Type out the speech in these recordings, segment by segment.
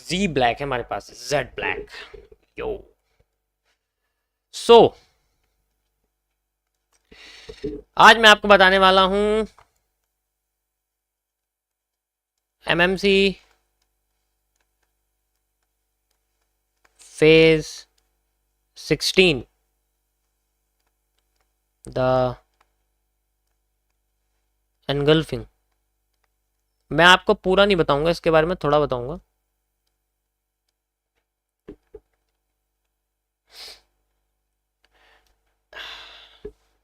जी black है हमारे पास, Z black. यो सो आज मैं आपको बताने वाला हूं एमएमसी फेज 16 द एनगल्फिंग। मैं आपको पूरा नहीं बताऊंगा, इसके बारे में थोड़ा बताऊंगा।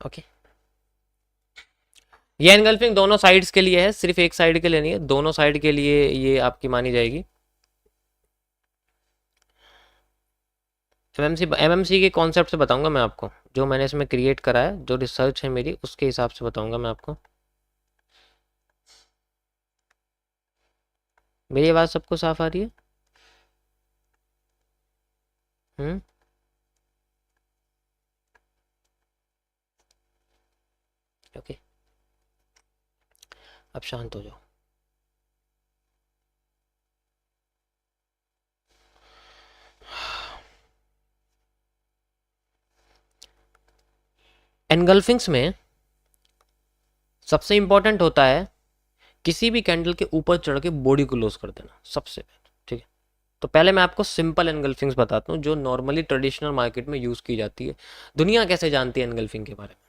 ओके, ये एनगल्फिंग दोनों साइड्स के लिए है, सिर्फ एक साइड के लिए नहीं है, दोनों साइड के लिए ये आपकी मानी जाएगी। एमएमसी के कॉन्सेप्ट से बताऊंगा मैं आपको, जो मैंने इसमें क्रिएट करा है, जो रिसर्च है मेरी, उसके हिसाब से बताऊंगा मैं आपको। मेरी आवाज़ सबको साफ आ रही है? हम्म, ओके, अब शांत हो जाओ। एनगल्फिंग्स में सबसे इंपॉर्टेंट होता है किसी भी कैंडल के ऊपर चढ़ के बॉडी को लॉस कर देना, सबसे पहले। ठीक है, तो पहले मैं आपको सिंपल एनगल्फिंग्स बताता हूँ जो नॉर्मली ट्रेडिशनल मार्केट में यूज की जाती है। दुनिया कैसे जानती है एनगल्फिंग के बारे में?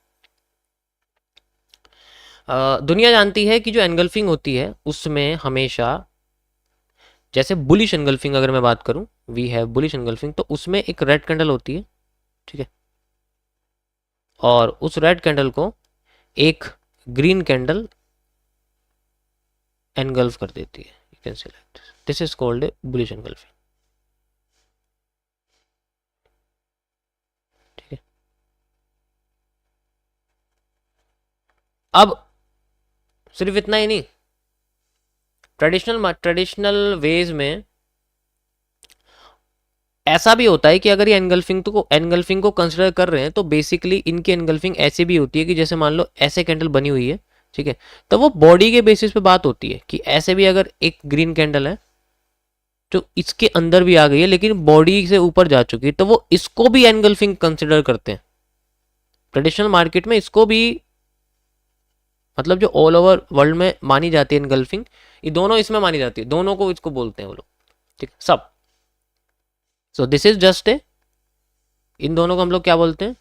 दुनिया जानती है कि जो एनगल्फिंग होती है उसमें हमेशा, जैसे बुलिश एनगल्फिंग अगर मैं बात करूं, वी हैव बुलिश एनगल्फिंग, तो उसमें एक रेड कैंडल होती है। ठीक है, और उस रेड कैंडल को एक ग्रीन कैंडल एनगल्फ कर देती है। You can say like this is called a bullish engulfing. ठीक है, अब सिर्फ इतना ही नहीं, ट्रेडिशनल वेज में ऐसा भी होता है कि अगर ये एनगल्फिंग को कंसिडर कर रहे हैं तो बेसिकली इनकी एनगल्फिंग ऐसी भी होती है कि जैसे मान लो ऐसे कैंडल बनी हुई है। ठीक है, तो वो बॉडी के बेसिस पे बात होती है कि ऐसे भी अगर एक ग्रीन कैंडल है जो इसके अंदर भी आ गई है लेकिन बॉडी से ऊपर जा चुकी है, तो वो इसको भी एनगल्फिंग कंसिडर करते हैं। ट्रेडिशनल मार्केट में इसको भी, मतलब जो ऑल ओवर वर्ल्ड में मानी जाती है एनगल्फिंग, ये दोनों इसमें मानी जाती है, दोनों को इसको बोलते हैं वो लोग। ठीक, सब। So this is just a, इन दोनों को हम लोग क्या बोलते हैं?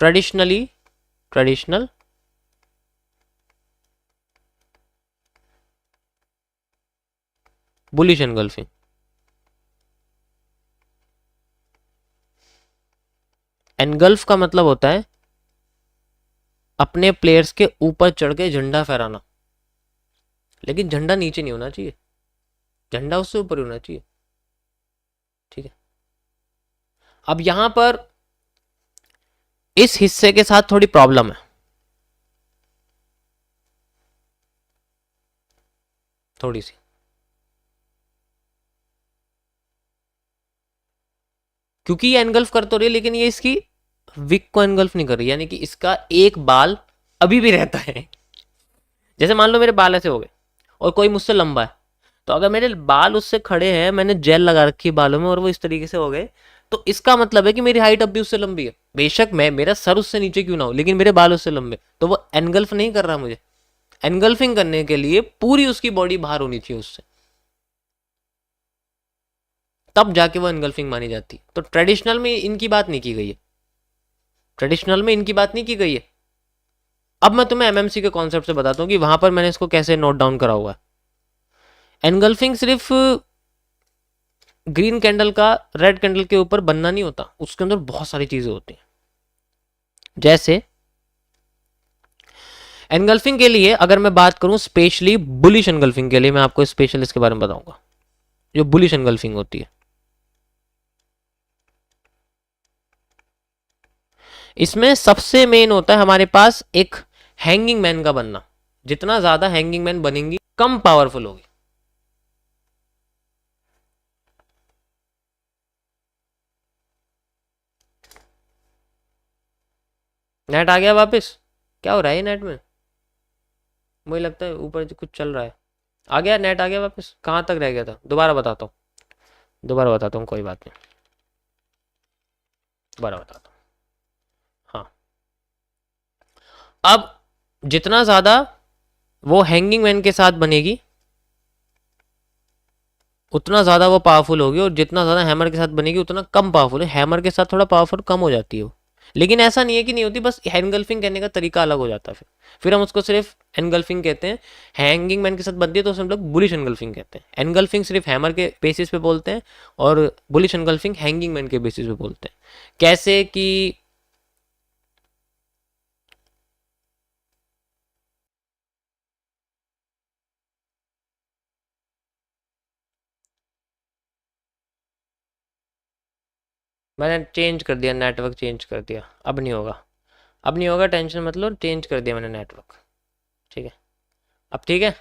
Traditional bullish engulfing. एनगल्फ का मतलब होता है अपने प्लेयर्स के ऊपर चढ़ के झंडा फहराना, लेकिन झंडा नीचे नहीं होना चाहिए, झंडा उससे ऊपर होना चाहिए। ठीक है, अब यहां पर इस हिस्से के साथ थोड़ी प्रॉब्लम है, थोड़ी सी। क्योंकि ये एनगल्फ कर तो रही है लेकिन ये इसकी विक को एनगल्फ नहीं कर रही, यानी कि इसका एक बाल अभी भी रहता है। जैसे मान लो मेरे बाल ऐसे हो गए और कोई मुझसे लंबा है, तो अगर मेरे बाल उससे खड़े हैं, मैंने जेल लगा रखी है बालों में और वो इस तरीके से हो गए, तो इसका मतलब है कि मेरी हाइट अब भी उससे लंबी है। बेशक मैं, मेरा सर उससे नीचे क्यों ना हो, लेकिन मेरे बाल उससे लंबे, तो वो एनगल्फ नहीं कर रहा मुझे। एनगल्फिंग करने के लिए पूरी उसकी बॉडी बाहर होनी चाहिए उससे, तब जाके वो एनगल्फिंग मानी जाती है। तो ट्रेडिशनल में इनकी बात नहीं की गई है, ट्रेडिशनल में इनकी बात नहीं की गई है। अब मैं तुम्हें एमएमसी के कॉन्सेप्ट से बताता हूँ कि वहां पर मैंने इसको कैसे नोट डाउन करा हुआ है। एनगल्फिंग सिर्फ ग्रीन कैंडल का रेड कैंडल के ऊपर बनना नहीं होता, उसके अंदर बहुत सारी चीजें होती हैं। जैसे एनगल्फिंग के लिए अगर मैं बात करूं, स्पेशली बुलिश एनगल्फिंग के लिए मैं आपको स्पेशल इसके बारे में बताऊंगा, जो बुलिश एनगल्फिंग होती है। इसमें सबसे मेन होता है हमारे पास एक हैंगिंग मैन का बनना। जितना ज्यादा हैंगिंग मैन बनेंगी कम पावरफुल होगी। नेट आ गया वापस? क्या हो रहा है नेट में? मुझे लगता है ऊपर कुछ चल रहा है। आ गया नेट, आ गया वापस, कहाँ तक रह गया था दोबारा बताता हूँ, दोबारा बताता हूँ, कोई बात नहीं, दोबारा बताता हूँ। हाँ, अब जितना ज़्यादा वो हैंगिंग मैन के साथ बनेगी उतना ज़्यादा वो पावरफुल होगी, और जितना ज़्यादा हैमर के साथ बनेगी उतना कम पावरफुल है। हैमर के साथ थोड़ा पावरफुल कम हो जाती है वो, लेकिन ऐसा नहीं है कि नहीं होती, बस एनगल्फिंग करने का तरीका अलग हो जाता है। फिर हम उसको सिर्फ एनगल्फिंग कहते हैं। हैंगिंग मैन के साथ बनती है तो उसे हम लोग बुलिश एनगल्फिंग कहते हैं। एनगल्फिंग सिर्फ हैमर के बेसिस पे बोलते हैं, और बुलिश एनगल्फिंग हैंगिंग मैन के बेसिस पे बोलते हैं। कैसे कि मैंने चेंज कर दिया, नेटवर्क चेंज कर दिया, अब नहीं होगा, अब नहीं होगा, टेंशन मतलब चेंज कर दिया मैंने नेटवर्क। ठीक है, अब ठीक है,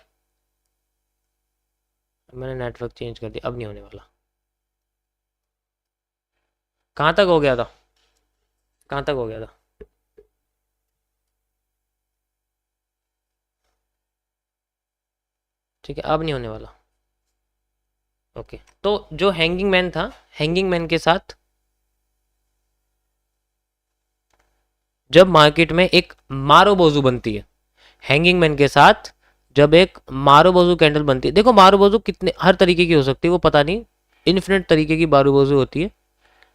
मैंने नेटवर्क चेंज कर दिया, अब नहीं होने वाला। कहाँ तक हो गया था, कहाँ तक हो गया था? ठीक है, अब नहीं होने वाला। ओके, तो जो हैंगिंग मैन था, हैंगिंग मैन के साथ जब मार्केट में एक मारोबोजू बनती है, हैंगिंग मैन के साथ जब एक मारोबोजू कैंडल बनती है, देखो मारोबोजू कितने हर तरीके की हो सकती है, वो पता नहीं, इन्फिनिट तरीके की मारोबोजू होती है,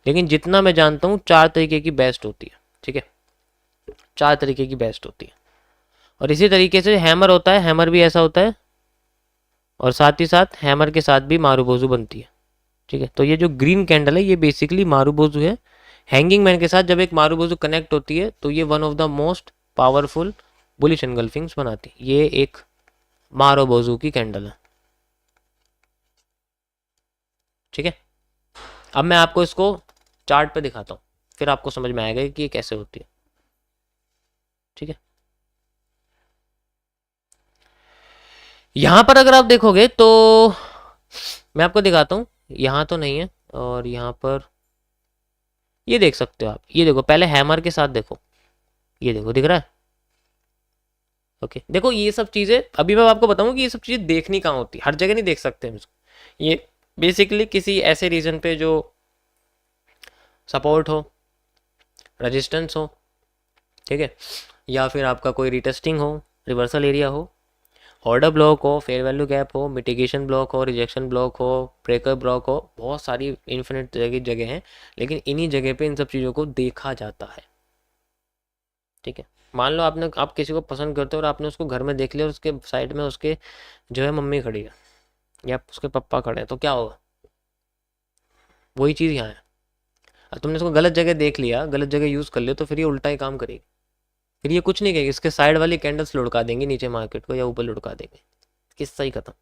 लेकिन जितना मैं जानता हूँ 4 तरीके की बेस्ट होती है। ठीक है, 4 तरीके की बेस्ट होती है। और इसी तरीके से हैमर होता है, हैमर भी ऐसा होता है, और साथ ही साथ हैमर के साथ भी मारूबोजू बनती है। ठीक है, तो ये जो ग्रीन कैंडल है ये बेसिकली मारूबोजू है। हैंगिंग मैन के साथ जब एक मारूबोजू कनेक्ट होती है तो ये one of the most powerful bullish engulfings बनाती है। ये एक मारूबोजू की कैंडल है। ठीक है, अब मैं आपको इसको चार्ट पे दिखाता हूँ, फिर आपको समझ में आएगा कि ये कैसे होती है। ठीक है, यहाँ पर अगर आप देखोगे तो मैं आपको दिखाता हूँ, यहाँ तो नहीं है, और यहाँ पर ये देख सकते हो आप, ये देखो पहले हैमर के साथ देखो, ये देखो दिख रहा है। ओके, देखो ये सब चीज़ें अभी मैं आपको बताऊँ कि ये सब चीज़ें देखनी कहाँ होती है, हर जगह नहीं देख सकते हम इसको। ये बेसिकली किसी ऐसे रीजन पे जो सपोर्ट हो, रेजिस्टेंस हो, ठीक है, या फिर आपका कोई रिटेस्टिंग हो, रिवर्सल एरिया हो, ऑर्डर ब्लॉक हो, फेयर वैल्यू गैप हो, मिटिगेशन ब्लॉक हो, रिजेक्शन ब्लॉक हो, ब्रेकर ब्लॉक हो, बहुत सारी इन्फिनिट तरह की जगह हैं, लेकिन इन्हीं जगह पे इन सब चीज़ों को देखा जाता है। ठीक है, मान लो आप किसी को पसंद करते हो और आपने उसको घर में देख लिया और उसके साइड में उसके जो है मम्मी खड़ी है या उसके पापा खड़े हैं, तो क्या होगा? वही चीज़ यहाँ है। अब तुमने उसको गलत जगह देख लिया, गलत जगह यूज़ कर लिया, तो फिर ये उल्टा ही काम करेगी। फिर ये कुछ नहीं कहेगी, इसके साइड वाली कैंडल्स लुढ़का देंगे नीचे मार्केट को, या ऊपर लुढ़का देंगे, किस्सा ही खत्म।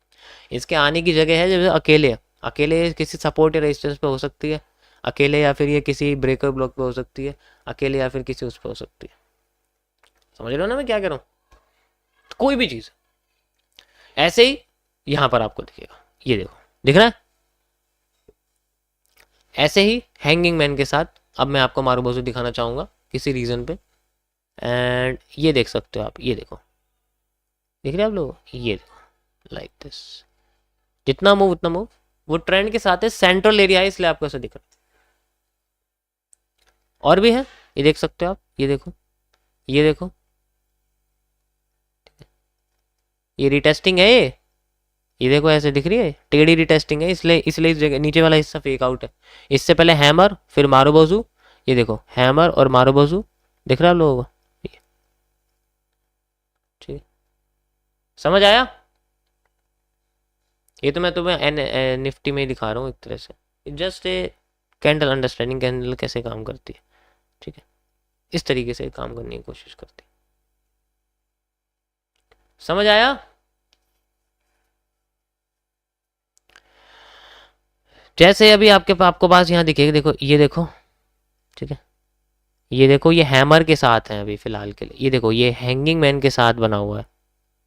इसके आने की जगह है जब अकेले, अकेले किसी सपोर्ट या रेजिस्टेंस पे हो सकती है, अकेले या फिर ये किसी ब्रेकर ब्लॉक पे हो सकती है, अकेले या फिर किसी उस पर हो सकती है। समझ रहे हो ना मैं क्या कह रहा हूँ? तो कोई भी चीज़ ऐसे ही यहाँ पर आपको दिखेगा, ये देखो दिख रहा है। ऐसे ही हैंगिंग मैन के साथ अब मैं आपको मारूबोजू दिखाना चाहूँगा किसी रीजन पे, एंड ये देख सकते हो आप, ये देखो दिख रहे हैं आप लोग, ये देखो लाइक दिस, जितना मूव उतना मूव, वो ट्रेंड के साथ है, सेंट्रल एरिया है इसलिए आपको ऐसा दिख रहा है। और भी है, ये देख सकते हो आप, ये देखो, ये देखो, ये रिटेस्टिंग है, ये देखो ऐसे दिख रही है, टेढ़ी रिटेस्टिंग है, इसलिए इसलिए इस जगह नीचे वाला हिस्सा फेक आउट है। इससे पहले हैमर फिर मारूबोजू, ये देखो हैमर और मारूबोजू, दिख रहा है आप लोगों को? ठीक, समझ आया? ये तो मैं तुम्हें निफ्टी में ही दिखा रहा हूँ एक तरह से, just a candle understanding, candle कैसे काम करती है। ठीक है, इस तरीके से काम करने की कोशिश करती है। समझ आया? जैसे अभी आपको पास यहाँ दिखेगा, देखो ये देखो, ठीक है, ये देखो ये हैमर के साथ है अभी फिलहाल के लिए, ये देखो ये हैंगिंग मैन के साथ बना हुआ है,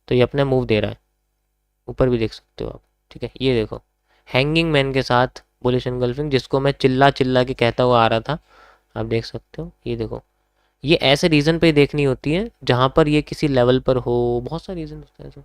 तो ये अपने मूव दे रहा है, ऊपर भी देख सकते हो आप। ठीक है, ये देखो हैंगिंग मैन के साथ बुलिश एनगल्फिंग, जिसको मैं चिल्ला चिल्ला के कहता हुआ आ रहा था, आप देख सकते हो। ये देखो, ये ऐसे रीज़न पे देखनी होती है जहाँ पर ये किसी लेवल पर हो, बहुत सारे रीज़न होते हैं ऐसे।